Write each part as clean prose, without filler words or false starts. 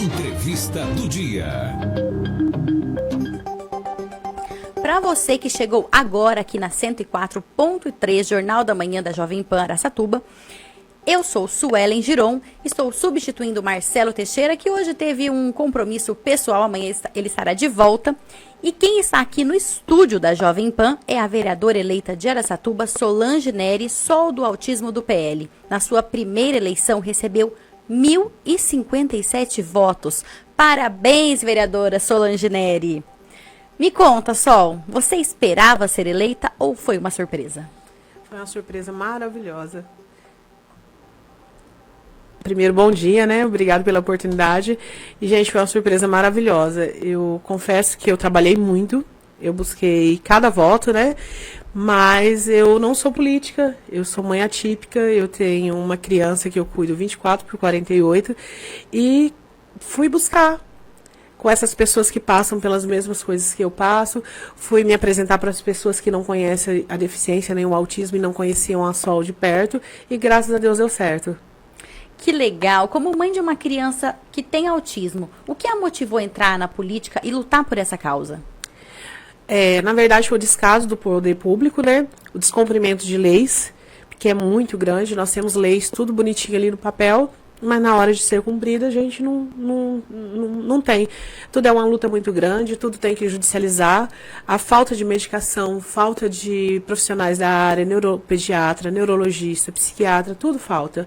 Entrevista do dia. Para você que chegou agora aqui na 104.3, Jornal da Manhã da Jovem Pan Araçatuba, eu sou Suelen Giron, estou substituindo Marcelo Teixeira, que hoje teve um compromisso pessoal, amanhã ele estará de volta. E quem está aqui no estúdio da Jovem Pan é a vereadora eleita de Araçatuba, Solange Neri, Sol do Autismo do PL. Na sua primeira eleição recebeu 1.057 votos. Parabéns, vereadora Solange Neri. Me conta, Sol, você esperava ser eleita ou foi uma surpresa? Foi uma surpresa maravilhosa. Primeiro, bom dia, né? Obrigado pela oportunidade. E, gente, foi uma surpresa maravilhosa. Eu confesso que eu trabalhei muito, eu busquei cada voto, né? Mas eu não sou política, eu sou mãe atípica, eu tenho uma criança que eu cuido 24/48 e fui buscar com essas pessoas que passam pelas mesmas coisas que eu passo, fui me apresentar para as pessoas que não conhecem a deficiência nem o autismo e não conheciam a Sol de perto, e graças a Deus deu certo. Que legal! Como mãe de uma criança que tem autismo, o que a motivou a entrar na política e lutar por essa causa? Na verdade, foi o descaso do poder público, né? O descumprimento de leis, que é muito grande. Nós temos leis tudo bonitinho ali no papel, mas na hora de ser cumprida a gente não tem. Tudo é uma luta muito grande, tudo tem que judicializar. A falta de medicação, falta de profissionais da área, neuropediatra, neurologista, psiquiatra, tudo falta.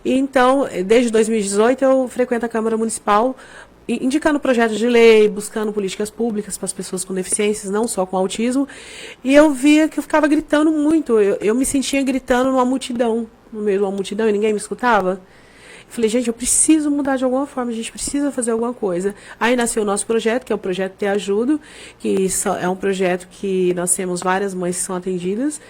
E então, desde 2018, eu frequento a Câmara Municipal, indicando projetos de lei, buscando políticas públicas para as pessoas com deficiências, não só com autismo. E eu via que eu ficava gritando muito. Eu me sentia gritando numa multidão, no meio de uma multidão, e ninguém me escutava. Falei, gente, eu preciso mudar de alguma forma, a gente precisa fazer alguma coisa. Aí nasceu o nosso projeto, que é o projeto Te Ajudo, que é um projeto que nós temos várias mães que são atendidas.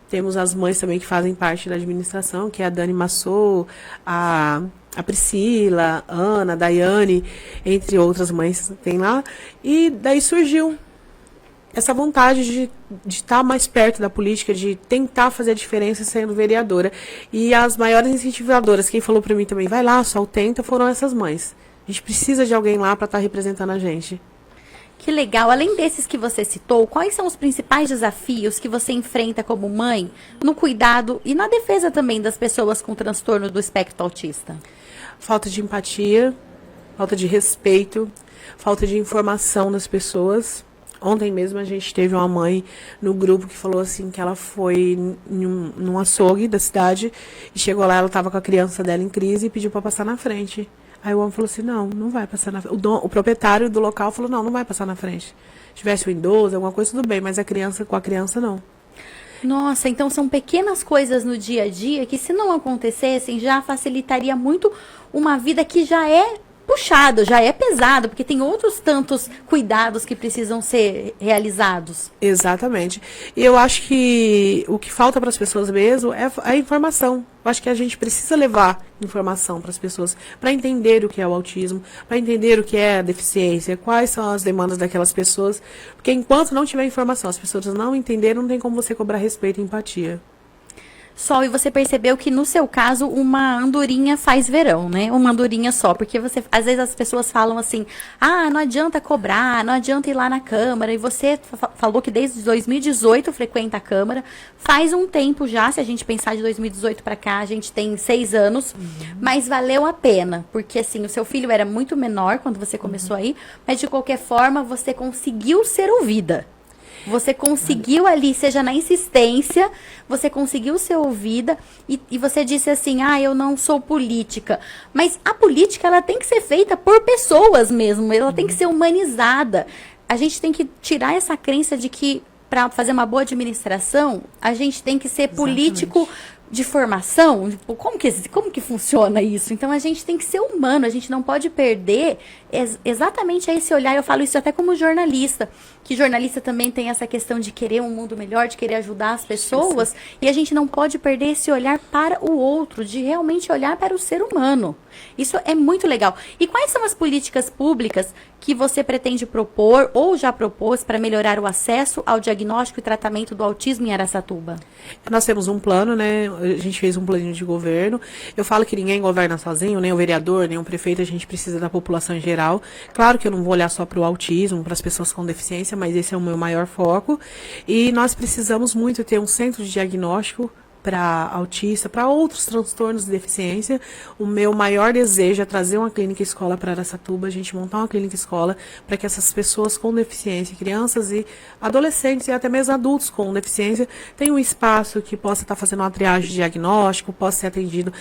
Temos as mães também que fazem parte da administração, que é a Dani Massou, a Priscila, a Ana, a Daiane, entre outras mães tem lá. E daí surgiu essa vontade de estar mais perto da política, de tentar fazer a diferença sendo vereadora. E as maiores incentivadoras, quem falou para mim também, vai lá, Sol, tenta, foram essas mães. A gente precisa de alguém lá para estar representando a gente. Que legal. Além desses que você citou, quais são os principais desafios que você enfrenta como mãe no cuidado e na defesa também das pessoas com transtorno do espectro autista? Falta de empatia, falta de respeito, falta de informação das pessoas. Ontem mesmo a gente teve uma mãe no grupo que falou assim que ela foi num açougue da cidade e chegou lá, ela estava com a criança dela em crise e pediu para passar na frente. Aí o homem falou assim, não vai passar na frente. O proprietário do local falou, não vai passar na frente. Se tivesse um idoso, alguma coisa, tudo bem, mas com a criança, não. Nossa, então são pequenas coisas no dia a dia que, se não acontecessem, já facilitaria muito uma vida que já é puxado, já é pesado, porque tem outros tantos cuidados que precisam ser realizados. Exatamente. E eu acho que o que falta para as pessoas mesmo é a informação. Eu acho que a gente precisa levar informação para as pessoas, para entender o que é o autismo, para entender o que é a deficiência, quais são as demandas daquelas pessoas, porque enquanto não tiver informação, as pessoas não entenderem, não tem como você cobrar respeito e empatia. Sol, e você percebeu que no seu caso uma andorinha faz verão, né? Uma andorinha só, porque às vezes as pessoas falam assim, não adianta cobrar, não adianta ir lá na Câmara, e você falou que desde 2018 frequenta a Câmara, faz um tempo já, se a gente pensar de 2018 para cá, a gente tem 6 anos, mas valeu a pena, porque assim, o seu filho era muito menor quando você começou aí, mas de qualquer forma você conseguiu ser ouvida. Você conseguiu ali, seja na insistência, você conseguiu ser ouvida e você disse assim, eu não sou política. Mas a política, ela tem que ser feita por pessoas mesmo, ela tem que ser humanizada. A gente tem que tirar essa crença de que para fazer uma boa administração, a gente tem que ser político de formação. Como que funciona isso? Então, a gente tem que ser humano, a gente não pode perder exatamente esse olhar. Eu falo isso até como jornalista, que jornalista também tem essa questão de querer um mundo melhor, de querer ajudar as pessoas, e a gente não pode perder esse olhar para o outro, de realmente olhar para o ser humano. Isso é muito legal. E quais são as políticas públicas que você pretende propor ou já propôs para melhorar o acesso ao diagnóstico e tratamento do autismo em Araçatuba? Nós temos um plano, né, a gente fez um planinho de governo. Eu falo que ninguém governa sozinho, nem o vereador, nem o prefeito, a gente precisa da população em geral. Claro que eu não vou olhar só para o autismo, para as pessoas com deficiência, mas esse é o meu maior foco. E nós precisamos muito ter um centro de diagnóstico para autista, para outros transtornos de deficiência. O meu maior desejo é trazer uma clínica escola para Araçatuba, a gente montar uma clínica escola para que essas pessoas com deficiência, crianças e adolescentes e até mesmo adultos com deficiência, tenham um espaço que possa estar fazendo uma triagem de diagnóstico, possa ser atendido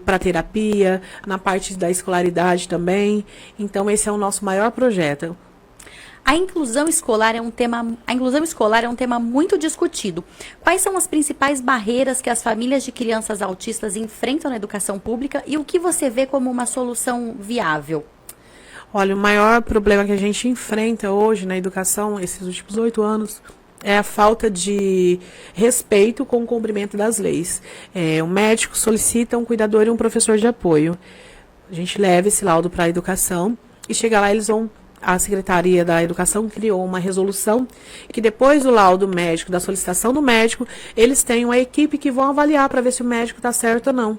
para terapia, na parte da escolaridade também. Então, esse é o nosso maior projeto. A inclusão escolar é um tema muito discutido. Quais são as principais barreiras que as famílias de crianças autistas enfrentam na educação pública e o que você vê como uma solução viável? Olha, o maior problema que a gente enfrenta hoje na educação, esses últimos 8 anos, é a falta de respeito com o cumprimento das leis. O médico solicita um cuidador e um professor de apoio. A gente leva esse laudo para a educação e chega lá, a Secretaria da Educação criou uma resolução que depois do laudo médico, da solicitação do médico, eles têm uma equipe que vão avaliar para ver se o médico está certo ou não.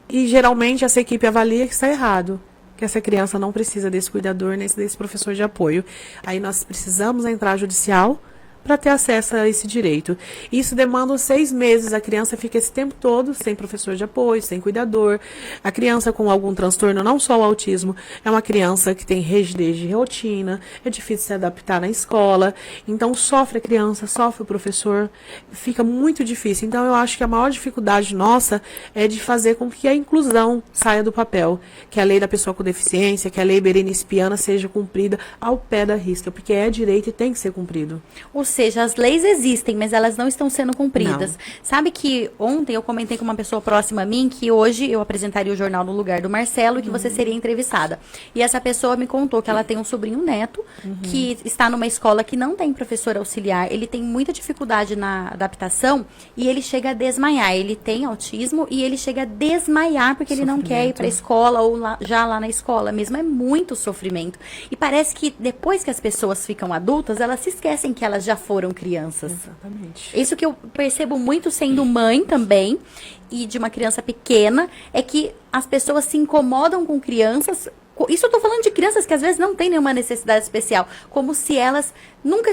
E geralmente essa equipe avalia que está errado, que essa criança não precisa desse cuidador, nem desse professor de apoio. Aí nós precisamos entrar judicial para ter acesso a esse direito. Isso demanda 6 meses, a criança fica esse tempo todo sem professor de apoio, sem cuidador. A criança com algum transtorno, não só o autismo, é uma criança que tem rigidez de rotina, é difícil se adaptar na escola, então sofre a criança, sofre o professor, fica muito difícil. Então eu acho que a maior dificuldade nossa é de fazer com que a inclusão saia do papel, que a lei da pessoa com deficiência, que a lei Berenice Piana seja cumprida ao pé da risca, porque é direito e tem que ser cumprido. Ou seja, as leis existem, mas elas não estão sendo cumpridas. Não. Sabe que ontem eu comentei com uma pessoa próxima a mim que hoje eu apresentaria o jornal no lugar do Marcelo e que você seria entrevistada. E essa pessoa me contou que ela tem um sobrinho neto que está numa escola que não tem professor auxiliar. Ele tem muita dificuldade na adaptação e ele chega a desmaiar. Ele tem autismo e ele chega a desmaiar porque ele não quer ir para a escola ou já lá na escola mesmo. É muito sofrimento. E parece que depois que as pessoas ficam adultas, elas se esquecem que elas já foram crianças. Exatamente. Isso que eu percebo muito sendo mãe também, e de uma criança pequena, é que as pessoas se incomodam com crianças. Isso eu tô falando de crianças que às vezes não têm nenhuma necessidade especial, como se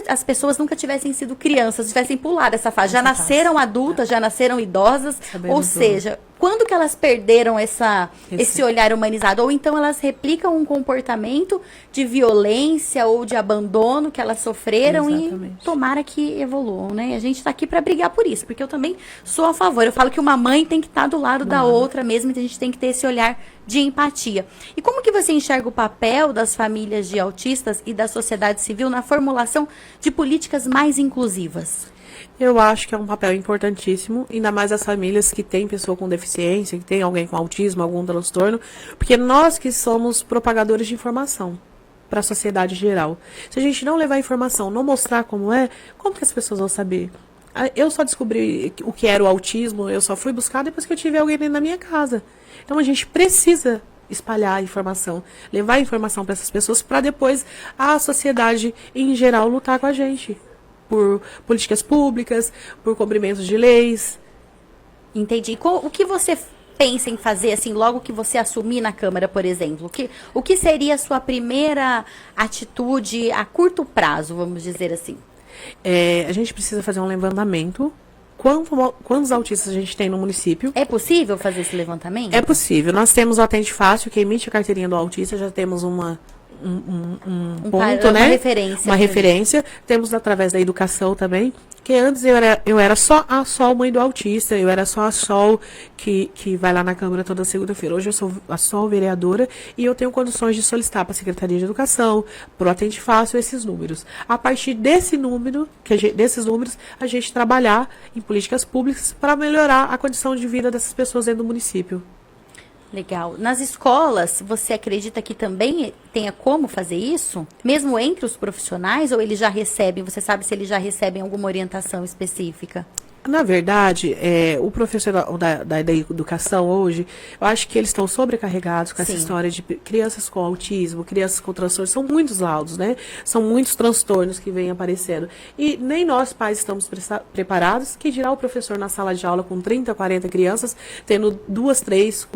as pessoas nunca tivessem sido crianças, tivessem pulado essa fase, já nasceram adultas, já nasceram idosas, ou seja, quando que elas perderam esse olhar humanizado? Ou então elas replicam um comportamento de violência ou de abandono que elas sofreram. Exatamente. E tomara que evoluam, né? A gente tá aqui para brigar por isso, porque eu também sou a favor. Eu falo que uma mãe tem que estar do lado da outra mesmo, e a gente tem que ter esse olhar de empatia. E como que você enxerga o papel das famílias de autistas e da sociedade civil na formulação de políticas mais inclusivas? Eu acho que é um papel importantíssimo, ainda mais as famílias que têm pessoa com deficiência, que tem alguém com autismo, algum transtorno, porque nós que somos propagadores de informação para a sociedade geral. Se a gente não levar informação, não mostrar como que as pessoas vão saber? Eu só descobri o que era o autismo, eu só fui buscar depois que eu tive alguém dentro da minha casa. Então a gente precisa espalhar a informação, levar a informação para essas pessoas, para depois a sociedade em geral lutar com a gente. Por políticas públicas, por cumprimentos de leis. Entendi. O que você pensa em fazer, assim, logo que você assumir na Câmara, por exemplo? O que seria a sua primeira atitude a curto prazo, vamos dizer assim? A gente precisa fazer um levantamento. Quantos autistas a gente tem no município? É possível fazer esse levantamento? É possível. Nós temos o Atende Fácil, que emite a carteirinha do autista, já temos um ponto, né? Uma referência. Temos através da educação também, que antes eu era só a Sol mãe do autista, eu era só a Sol que vai lá na Câmara toda segunda-feira. Hoje eu sou a Sol vereadora e eu tenho condições de solicitar para a Secretaria de Educação, para o Atende Fácil, esses números. A partir desses números, a gente trabalhar em políticas públicas para melhorar a condição de vida dessas pessoas dentro do município. Legal. Nas escolas, você acredita que também tenha como fazer isso? Mesmo entre os profissionais, ou eles já recebem, você sabe se eles já recebem alguma orientação específica? Na verdade, o professor da educação hoje, eu acho que eles estão sobrecarregados com essa Sim. história de crianças com autismo, crianças com transtornos. São muitos laudos, né? São muitos transtornos que vêm aparecendo. E nem nós, pais, estamos preparados, que dirá o professor na sala de aula com 30, 40 crianças, tendo 2, 3,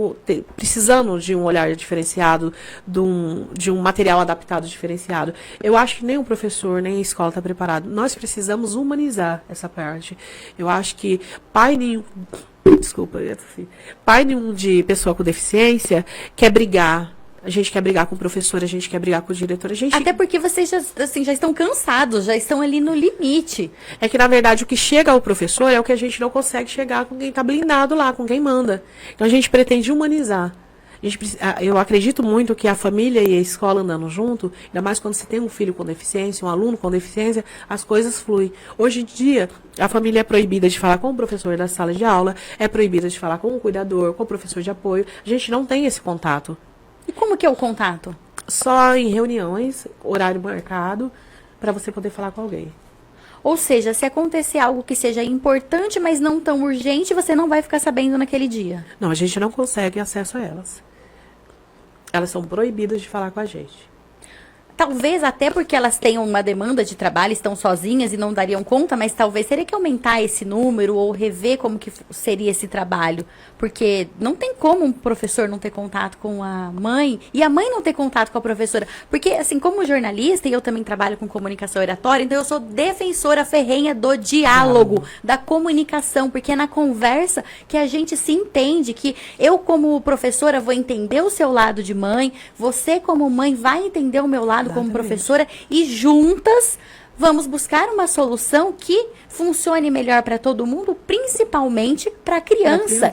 precisando de um olhar diferenciado, de um material adaptado diferenciado. Eu acho que nem o professor, nem a escola está preparado. Nós precisamos humanizar essa parte. Eu acho que pai nenhum de pessoa com deficiência quer brigar. A gente quer brigar com o professor, a gente quer brigar com o diretor. Até porque vocês já, assim, já estão cansados, já estão ali no limite. É que, na verdade, o que chega ao professor é o que a gente não consegue chegar com quem está blindado lá, com quem manda. Então, a gente pretende humanizar. Eu acredito muito que a família e a escola andando junto, ainda mais quando você tem um filho com deficiência, um aluno com deficiência, as coisas fluem. Hoje em dia, a família é proibida de falar com o professor da sala de aula, é proibida de falar com o cuidador, com o professor de apoio. A gente não tem esse contato. E como que é o contato? Só em reuniões, horário marcado, para você poder falar com alguém. Ou seja, se acontecer algo que seja importante, mas não tão urgente, você não vai ficar sabendo naquele dia. Não, a gente não consegue acesso a elas. Elas são proibidas de falar com a gente. Talvez até porque elas tenham uma demanda de trabalho, estão sozinhas e não dariam conta, mas talvez teria que aumentar esse número ou rever como que seria esse trabalho. Porque não tem como um professor não ter contato com a mãe e a mãe não ter contato com a professora. Porque, assim, como jornalista, e eu também trabalho com comunicação oratória, então eu sou defensora ferrenha do diálogo, da comunicação, porque é na conversa que a gente se entende, que eu como professora vou entender o seu lado de mãe, você como mãe vai entender o meu lado como professora e juntas vamos buscar uma solução que funcione melhor para todo mundo, principalmente para a criança,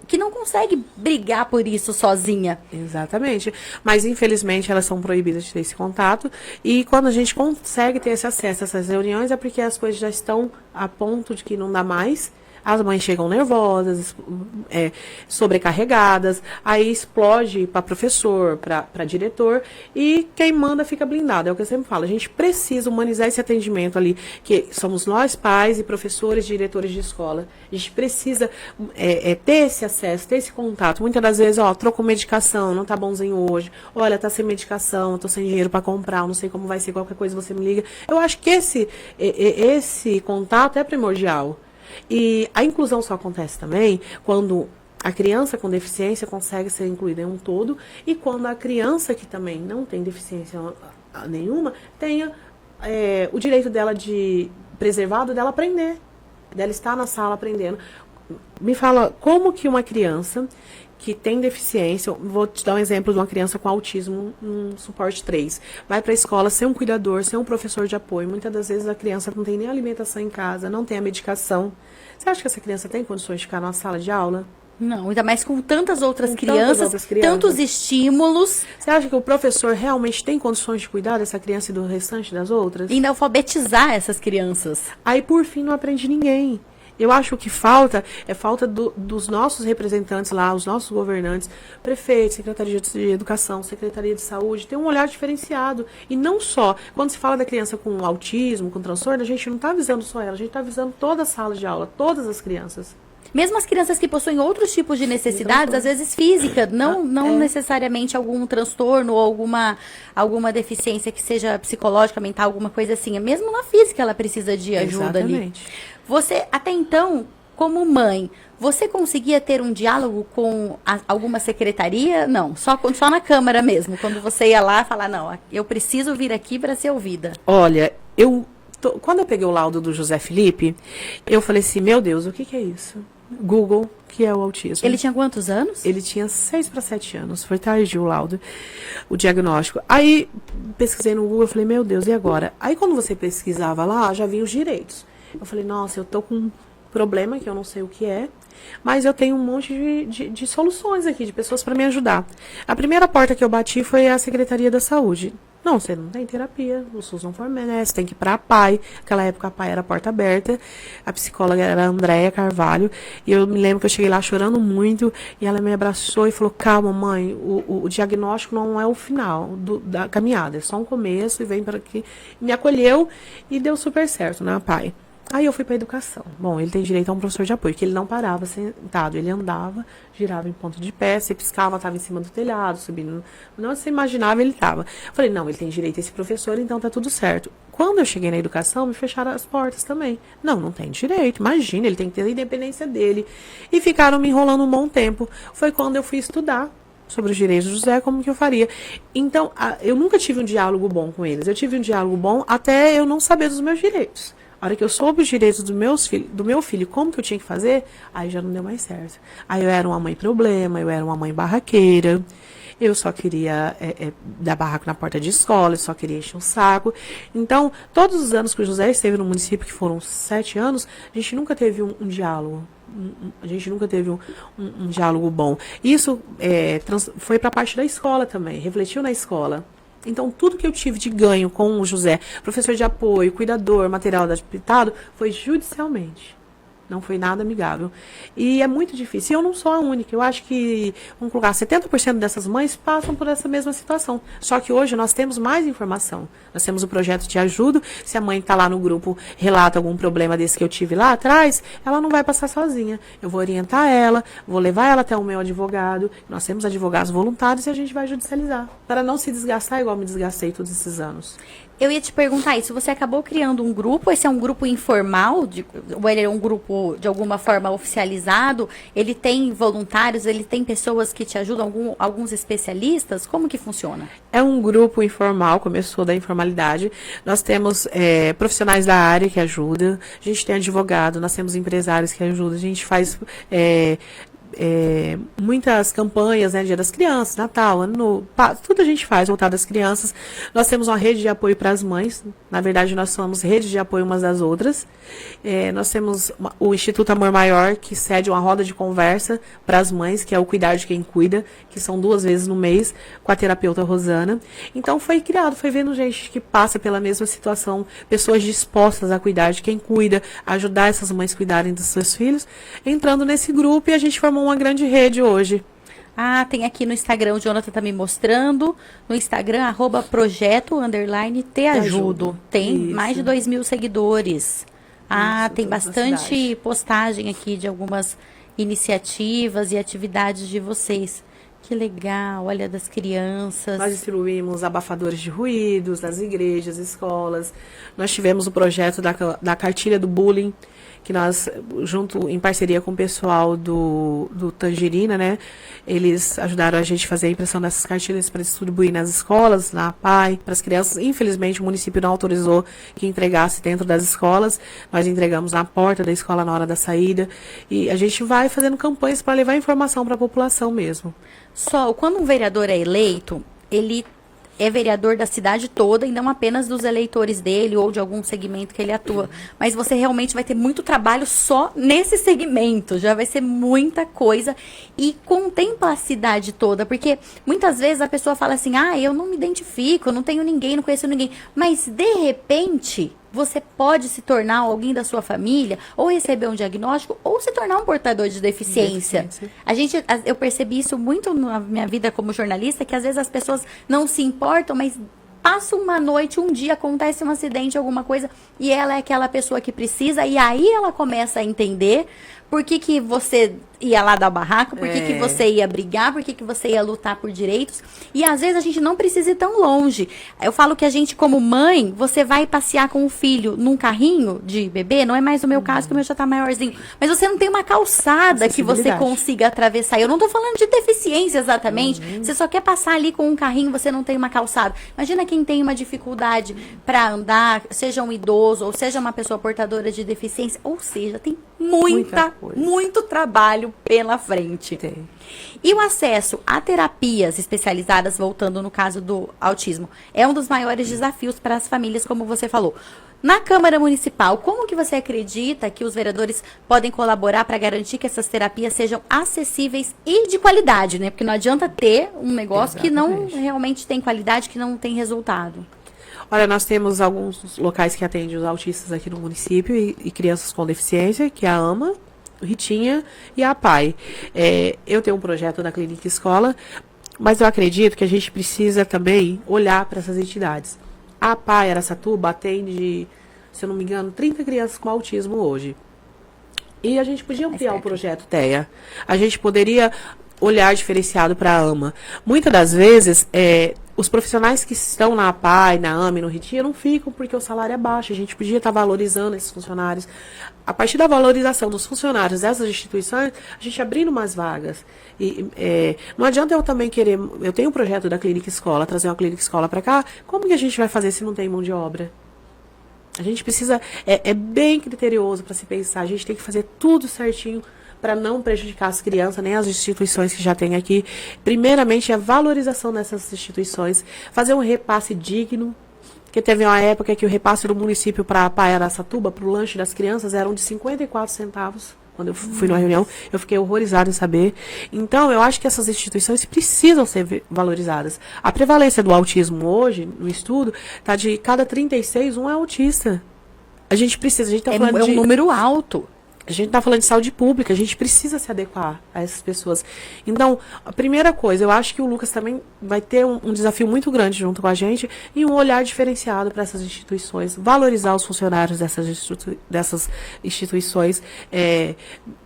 que não consegue brigar por isso sozinha. Exatamente. Mas, infelizmente, elas são proibidas de ter esse contato. E quando a gente consegue ter esse acesso a essas reuniões, é porque as coisas já estão a ponto de que não dá mais. As mães chegam nervosas, sobrecarregadas, aí explode para professor, para diretor, e quem manda fica blindado. É o que eu sempre falo, a gente precisa humanizar esse atendimento ali, que somos nós, pais e professores, diretores de escola. A gente precisa ter esse acesso, ter esse contato. Muitas das vezes, trocou medicação, não tá bonzinho hoje, olha, tá sem medicação, eu tô sem dinheiro para comprar, eu não sei como vai ser, qualquer coisa você me liga. Eu acho que esse contato é primordial. E a inclusão só acontece também quando a criança com deficiência consegue ser incluída em um todo e quando a criança que também não tem deficiência nenhuma tenha o direito dela preservado dela aprender, dela estar na sala aprendendo. Me fala, como que uma criança que tem deficiência, vou te dar um exemplo de uma criança com autismo, um suporte 3, vai para a escola sem um cuidador, sem um professor de apoio, muitas das vezes a criança não tem nem alimentação em casa, não tem a medicação. Você acha que essa criança tem condições de ficar na sala de aula? Não, ainda mais com tantas outras crianças, tantos estímulos. Você acha que o professor realmente tem condições de cuidar dessa criança e do restante das outras? E ainda alfabetizar essas crianças. Aí, por fim, não aprende ninguém. Eu acho que falta dos nossos representantes lá, os nossos governantes, prefeitos, Secretaria de Educação, Secretaria de Saúde, ter um olhar diferenciado. E não só, quando se fala da criança com autismo, com transtorno, a gente não está visando só ela, a gente está visando toda a sala de aula, todas as crianças. Mesmo as crianças que possuem outros tipos de necessidades, às vezes física, não necessariamente algum transtorno ou alguma deficiência que seja psicológica, mental, alguma coisa assim. Mesmo na física ela precisa de ajuda ali. Você, até então, como mãe, você conseguia ter um diálogo com alguma secretaria? Não, só na Câmara mesmo, quando você ia lá falar, não, eu preciso vir aqui para ser ouvida. Olha, quando eu peguei o laudo do José Felipe, eu falei assim, meu Deus, o que é isso? Google, que é o autismo. Ele tinha quantos anos? Ele tinha 6 para 7 anos. Foi tardio o laudo, o diagnóstico. Aí, pesquisei no Google, eu falei, meu Deus, e agora? Aí, quando você pesquisava lá, já vinha os direitos. Eu falei, nossa, eu tô com um problema que eu não sei o que é, mas eu tenho um monte de soluções aqui, de pessoas para me ajudar. A primeira porta que eu bati foi a Secretaria da Saúde. Não, você não tem terapia, o SUS não fornece, tem que ir para a PAI. Naquela época a PAI era porta aberta, a psicóloga era a Andréia Carvalho, e eu me lembro que eu cheguei lá chorando muito, e ela me abraçou e falou, calma mãe, o diagnóstico não é o final da caminhada, é só um começo, e vem para aqui. Me acolheu e deu super certo, né, a PAI. Aí eu fui para educação. Bom, ele tem direito a um professor de apoio, que ele não parava sentado, ele andava, girava em ponto de pé, se piscava, estava em cima do telhado, subindo. Não se imaginava, ele estava. Falei, não, ele tem direito a esse professor, então tá tudo certo. Quando eu cheguei na educação, me fecharam as portas também. Não tem direito, imagina, ele tem que ter a independência dele. E ficaram me enrolando um bom tempo. Foi quando eu fui estudar sobre os direitos do José, como que eu faria. Então, eu nunca tive um diálogo bom com eles. Eu tive um diálogo bom até eu não saber dos meus direitos. A hora que eu soube os direitos do meu filho, como que eu tinha que fazer, aí já não deu mais certo. Aí eu era uma mãe problema, eu era uma mãe barraqueira, eu só queria dar barraco na porta de escola, eu só queria encher um saco. Então, todos os anos que o José esteve no município, que foram 7 anos, a gente nunca teve um diálogo. A gente nunca teve um diálogo bom. Isso foi para a parte da escola também, refletiu na escola. Então, tudo que eu tive de ganho com o José, professor de apoio, cuidador, material adaptado, foi judicialmente. Não foi nada amigável. E é muito difícil. E eu não sou a única. Eu acho que, vamos colocar, 70% dessas mães passam por essa mesma situação. Só que hoje nós temos mais informação. Nós temos o projeto Te Ajudo. Se a mãe está lá no grupo, relata algum problema desse que eu tive lá atrás, ela não vai passar sozinha. Eu vou orientar ela, vou levar ela até o meu advogado. Nós temos advogados voluntários e a gente vai judicializar. Para não se desgastar igual me desgastei todos esses anos. Eu ia te perguntar isso, você acabou criando um grupo, esse é um grupo informal, ou ele é um grupo de alguma forma oficializado, ele tem voluntários, ele tem pessoas que te ajudam, alguns especialistas, como que funciona? É um grupo informal, começou da informalidade, nós temos profissionais da área que ajudam, a gente tem advogado, nós temos empresários que ajudam, a gente faz muitas campanhas, né, Dia das Crianças, Natal, Ano Novo, tudo a gente faz voltado às crianças. Nós temos uma rede de apoio para as mães, na verdade nós somos rede de apoio umas das outras. Nós temos o Instituto Amor Maior, que cede uma roda de conversa para as mães, que é o Cuidar de Quem Cuida, que são 2 vezes no mês, com a terapeuta Rosana. Então foi criado, foi vendo gente que passa pela mesma situação, pessoas dispostas a cuidar de quem cuida, ajudar essas mães a cuidarem dos seus filhos, entrando nesse grupo, e a gente formou uma grande rede hoje. Ah, tem aqui no Instagram, o Jonathan tá me mostrando, no Instagram, @projeto_teajudo. Tem Isso. mais de 2.000 seguidores. Ah, Isso, tem toda a bastante cidade. postagem aqui de algumas iniciativas e atividades de vocês. Que legal, olha, das crianças. Nós distribuímos abafadores de ruídos nas igrejas, escolas. Nós tivemos o projeto da cartilha do bullying, que nós, junto em parceria com o pessoal do Tangerina, né, eles ajudaram a gente a fazer a impressão dessas cartilhas para distribuir nas escolas, na PAI, para as crianças. Infelizmente, o município não autorizou que entregasse dentro das escolas. Nós entregamos na porta da escola na hora da saída. E a gente vai fazendo campanhas para levar informação para a população mesmo. Só, quando um vereador é eleito, ele é vereador da cidade toda e não apenas dos eleitores dele ou de algum segmento que ele atua. Mas você realmente vai ter muito trabalho só nesse segmento. Já vai ser muita coisa. E contempla a cidade toda. Porque muitas vezes a pessoa fala assim, eu não me identifico, eu não tenho ninguém, não conheço ninguém. Mas, de repente, você pode se tornar alguém da sua família, ou receber um diagnóstico, ou se tornar um portador de deficiência. Eu percebi isso muito na minha vida como jornalista, que às vezes as pessoas não se importam, mas passa uma noite, um dia, acontece um acidente, alguma coisa, e ela é aquela pessoa que precisa, e aí ela começa a entender por que você ia lá dar barraco, por que você ia brigar, por que você ia lutar por direitos. E às vezes a gente não precisa ir tão longe. Eu falo que a gente, como mãe, você vai passear com o filho num carrinho de bebê, não é mais o meu caso, que o meu já tá maiorzinho, mas você não tem uma calçada que você consiga atravessar. Eu não tô falando de deficiência exatamente, você só quer passar ali com um carrinho, você não tem uma calçada. Imagina quem tem uma dificuldade para andar, seja um idoso, ou seja uma pessoa portadora de deficiência, ou seja, tem muito trabalho pela frente. Tem. E o acesso a terapias especializadas, voltando no caso do autismo, é um dos maiores desafios para as famílias, como você falou. Na Câmara Municipal, como que você acredita que os vereadores podem colaborar para garantir que essas terapias sejam acessíveis e de qualidade, né? Porque não adianta ter um negócio que não realmente tem qualidade, que não tem resultado. Olha, nós temos alguns locais que atendem os autistas aqui no município e crianças com deficiência, que é a AMA, o Ritinha e a PAI. Eu tenho um projeto da Clínica Escola, mas eu acredito que a gente precisa também olhar para essas entidades. A PAI Araçatuba atende se eu não me engano, 30 crianças com autismo hoje. E a gente podia ampliar o projeto TEA. A gente poderia olhar diferenciado para a AMA. Muitas das vezes, os profissionais que estão na APAE, na AMA e no RITIA não ficam porque o salário é baixo. A gente podia estar valorizando esses funcionários. A partir da valorização dos funcionários dessas instituições, a gente abrindo mais vagas. Não adianta eu também querer... Eu tenho um projeto da Clínica Escola, trazer uma Clínica Escola para cá. Como que a gente vai fazer se não tem mão de obra? A gente precisa... É bem criterioso para se pensar. A gente tem que fazer tudo certinho para não prejudicar as crianças, nem as instituições que já tem aqui. Primeiramente, a valorização dessas instituições, fazer um repasse digno, porque teve uma época que o repasse do município para a Paia Araçatuba, para o lanche das crianças, eram de 54 centavos. Quando eu fui numa reunião, eu fiquei horrorizada em saber. Então, eu acho que essas instituições precisam ser valorizadas. A prevalência do autismo hoje, no estudo, está de cada 36, um é autista. A gente precisa, a gente está falando de... um número alto. A gente está falando de saúde pública, a gente precisa se adequar a essas pessoas. Então, a primeira coisa, eu acho que o Lucas também vai ter um desafio muito grande junto com a gente e um olhar diferenciado para essas instituições, valorizar os funcionários dessas instituições,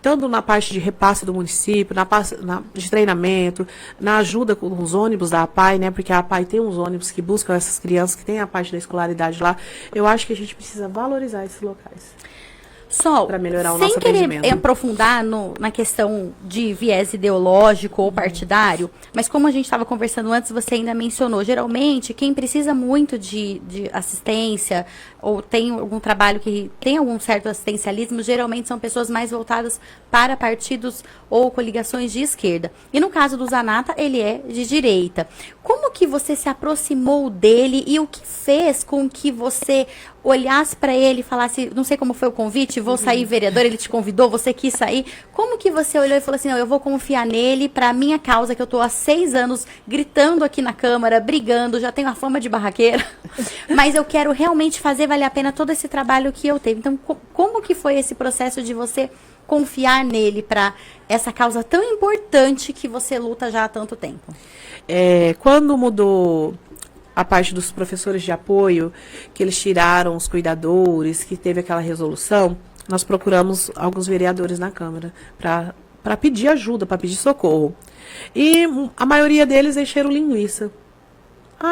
tanto na parte de repasse do município, de treinamento, na ajuda com os ônibus da APAE, né, porque a APAE tem uns ônibus que buscam essas crianças, que tem a parte da escolaridade lá. Eu acho que a gente precisa valorizar esses locais. Sol, para melhorar o sem nosso querer atendimento. aprofundar na questão de viés ideológico ou partidário, mas como a gente estava conversando antes, você ainda mencionou, geralmente, quem precisa muito de assistência ou tem algum trabalho que tem algum certo assistencialismo, geralmente são pessoas mais voltadas para partidos ou coligações de esquerda. E no caso do Zanata, ele é de direita. Como que você se aproximou dele e o que fez com que você olhasse para ele e falasse, não sei como foi o convite, vou sair vereador, ele te convidou, você quis sair. Como que você olhou e falou assim, não, eu vou confiar nele para a minha causa, que eu estou há 6 anos gritando aqui na Câmara, brigando, já tenho a fama de barraqueira, mas eu quero realmente fazer valer a pena todo esse trabalho que eu teve. Então, como que foi esse processo de você confiar nele para essa causa tão importante que você luta já há tanto tempo? Quando mudou a parte dos professores de apoio, que eles tiraram os cuidadores, que teve aquela resolução, nós procuramos alguns vereadores na Câmara para pedir ajuda, para pedir socorro. E a maioria deles encheram linguiça.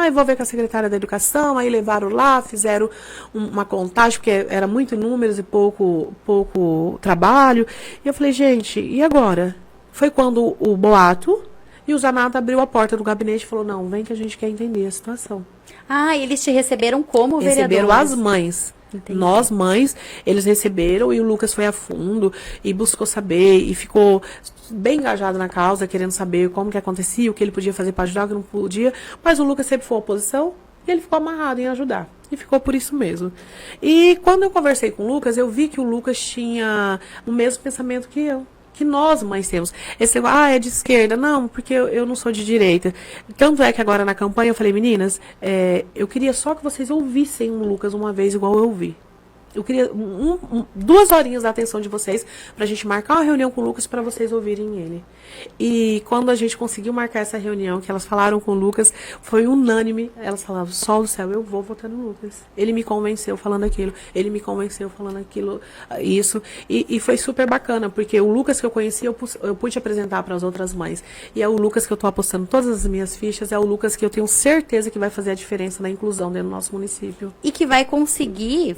Eu vou ver com a secretária da Educação, aí levaram lá, fizeram uma contagem, porque era muito números e pouco trabalho. E eu falei, gente, e agora? Foi quando o boato... E o Zanata abriu a porta do gabinete e falou, não, vem que a gente quer entender a situação. Eles te receberam como vereador? Receberam as mães. Entendi. Nós, mães, eles receberam e o Lucas foi a fundo e buscou saber e ficou bem engajado na causa, querendo saber como que acontecia, o que ele podia fazer para ajudar, o que não podia. Mas o Lucas sempre foi oposição e ele ficou amarrado em ajudar. E ficou por isso mesmo. E quando eu conversei com o Lucas, eu vi que o Lucas tinha o mesmo pensamento que eu. Que nós, mães, temos. Esse negócio, é de esquerda. Não, porque eu não sou de direita. Tanto é que agora na campanha eu falei, meninas, eu queria só que vocês ouvissem o Lucas uma vez igual eu ouvi. Eu queria 2 horinhas da atenção de vocês pra gente marcar uma reunião com o Lucas para vocês ouvirem ele. E quando a gente conseguiu marcar essa reunião, que elas falaram com o Lucas, foi unânime. Elas falavam, sol do céu, eu vou votar no Lucas. Ele me convenceu falando aquilo, ele me convenceu falando aquilo, isso. E foi super bacana, porque o Lucas que eu conheci, eu pude apresentar para as outras mães. E é o Lucas que eu tô apostando todas as minhas fichas, é o Lucas que eu tenho certeza que vai fazer a diferença na inclusão dentro do nosso município. E que vai conseguir,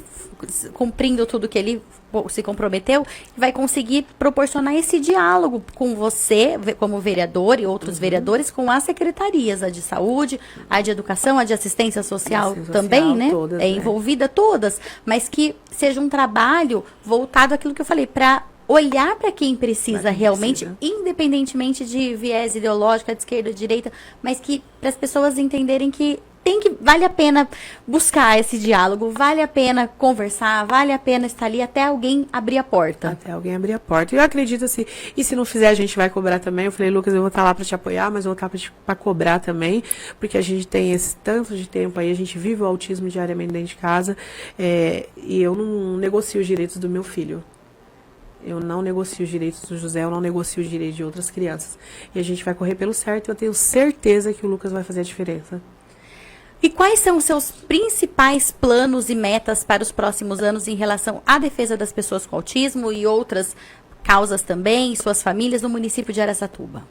cumprindo tudo que ele se comprometeu, vai conseguir proporcionar esse diálogo com você, como vereador e outros vereadores, com as secretarias, a de saúde, a de educação, a de assistência social também, né? Todas, envolvida todas, mas que seja um trabalho voltado àquilo que eu falei, para olhar para quem precisa realmente, independentemente de viés ideológico, de esquerda, de direita, mas que para as pessoas entenderem que vale a pena buscar esse diálogo, vale a pena conversar, vale a pena estar ali até alguém abrir a porta. Até alguém abrir a porta. Eu acredito assim, e se não fizer a gente vai cobrar também. Eu falei, Lucas, eu vou estar lá para te apoiar, mas eu vou estar para cobrar também, porque a gente tem esse tanto de tempo aí, a gente vive o autismo diariamente dentro de casa, e eu não negocio os direitos do meu filho. Eu não negocio os direitos do José, eu não negocio os direitos de outras crianças. E a gente vai correr pelo certo, e eu tenho certeza que o Lucas vai fazer a diferença. E quais são os seus principais planos e metas para os próximos anos em relação à defesa das pessoas com autismo e outras causas também, suas famílias no município de Araçatuba?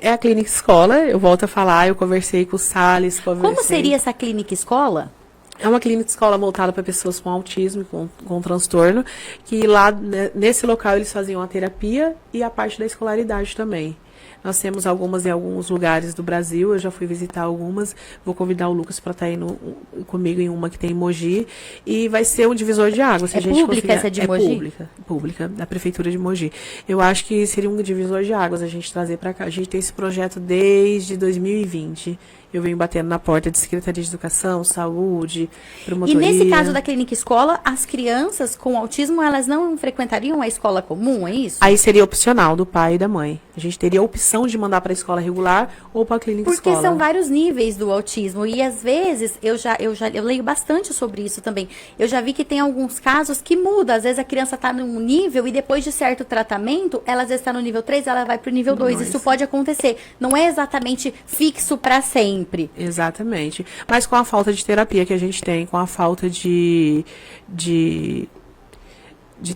É a clínica escola, eu volto a falar, eu conversei com o Salles, Como seria essa clínica escola? É uma clínica escola voltada para pessoas com autismo, com transtorno, que lá nesse local eles faziam a terapia e a parte da escolaridade também. Nós temos algumas em alguns lugares do Brasil, eu já fui visitar algumas, vou convidar o Lucas para estar indo comigo em uma que tem em Mogi, e vai ser um divisor de águas. É pública essa de Mogi? Pública, da Prefeitura de Mogi. Eu acho que seria um divisor de águas a gente trazer para cá. A gente tem esse projeto desde 2020. Eu venho batendo na porta de Secretaria de Educação, Saúde, Promotoria. E nesse caso da clínica escola, as crianças com autismo, elas não frequentariam a escola comum, é isso? Aí seria opcional do pai e da mãe. A gente teria a opção de mandar para a escola regular ou para a clínica escola. Porque são vários níveis do autismo e às vezes eu leio bastante sobre isso também. Eu já vi que tem alguns casos que muda. Às vezes a criança está num nível e depois de certo tratamento, ela às vezes está no nível 3, ela vai para o nível 2. Isso pode acontecer. Não é exatamente fixo para sempre. Exatamente. Mas com a falta de terapia que a gente tem, com a falta de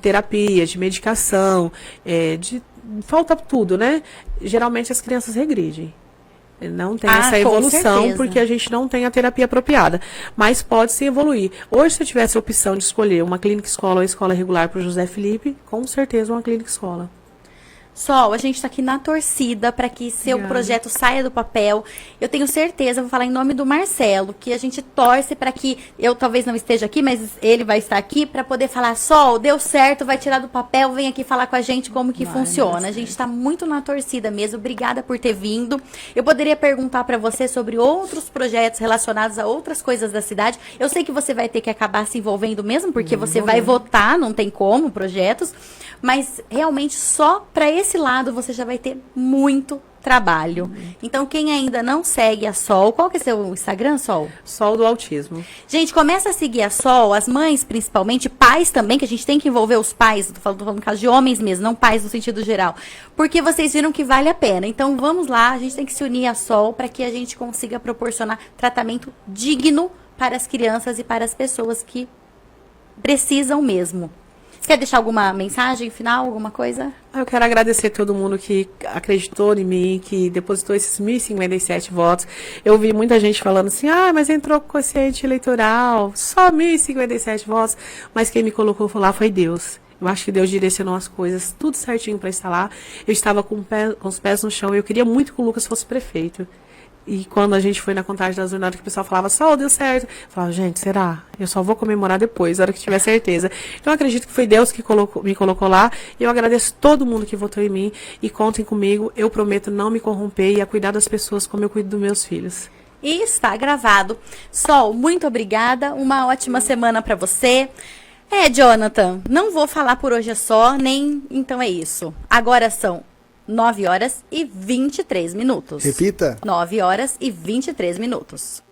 terapia, de medicação, falta tudo, né? Geralmente as crianças regridem. Não tem essa evolução porque a gente não tem a terapia apropriada. Mas pode se evoluir. Hoje, se eu tivesse a opção de escolher uma clínica escola ou escola regular para o José Felipe, com certeza uma clínica escola. Sol, a gente está aqui na torcida para que seu projeto saia do papel. Eu tenho certeza, vou falar em nome do Marcelo, que a gente torce para que, eu talvez não esteja aqui, mas ele vai estar aqui para poder falar, Sol, deu certo, vai tirar do papel, vem aqui falar com a gente como que funciona. A gente está muito na torcida mesmo, obrigada por ter vindo. Eu poderia perguntar para você sobre outros projetos relacionados a outras coisas da cidade. Eu sei que você vai ter que acabar se envolvendo mesmo, porque você vai votar, não tem como, projetos, mas realmente só para esse lado você já vai ter muito trabalho. Então, quem ainda não segue a Sol, qual que é seu Instagram, Sol? Sol do Autismo. Gente, começa a seguir a Sol, as mães principalmente, pais também, que a gente tem que envolver os pais, tô falando no caso de homens mesmo, não pais no sentido geral, porque vocês viram que vale a pena. Então, vamos lá, a gente tem que se unir à Sol para que a gente consiga proporcionar tratamento digno para as crianças e para as pessoas que precisam mesmo. Você quer deixar alguma mensagem final, alguma coisa? Eu quero agradecer a todo mundo que acreditou em mim, que depositou esses 1.057 votos. Eu vi muita gente falando assim, mas entrou com quociente eleitoral, só 1.057 votos. Mas quem me colocou lá foi Deus. Eu acho que Deus direcionou as coisas, tudo certinho para estar lá. Eu estava com os pés no chão, eu queria muito que o Lucas fosse prefeito. E quando a gente foi na contagem das urnas, que o pessoal falava, Sol, deu certo. Eu falava, gente, será? Eu só vou comemorar depois, na hora que tiver certeza. Então, eu acredito que foi Deus que me colocou lá. E eu agradeço todo mundo que votou em mim. E contem comigo. Eu prometo não me corromper e a cuidar das pessoas como eu cuido dos meus filhos. E está gravado. Sol, muito obrigada. Uma ótima semana para você. Jonathan, não vou falar por hoje só, nem então é isso. Agora são 9 horas e 23 minutos. Repita. 9 horas e 23 minutos.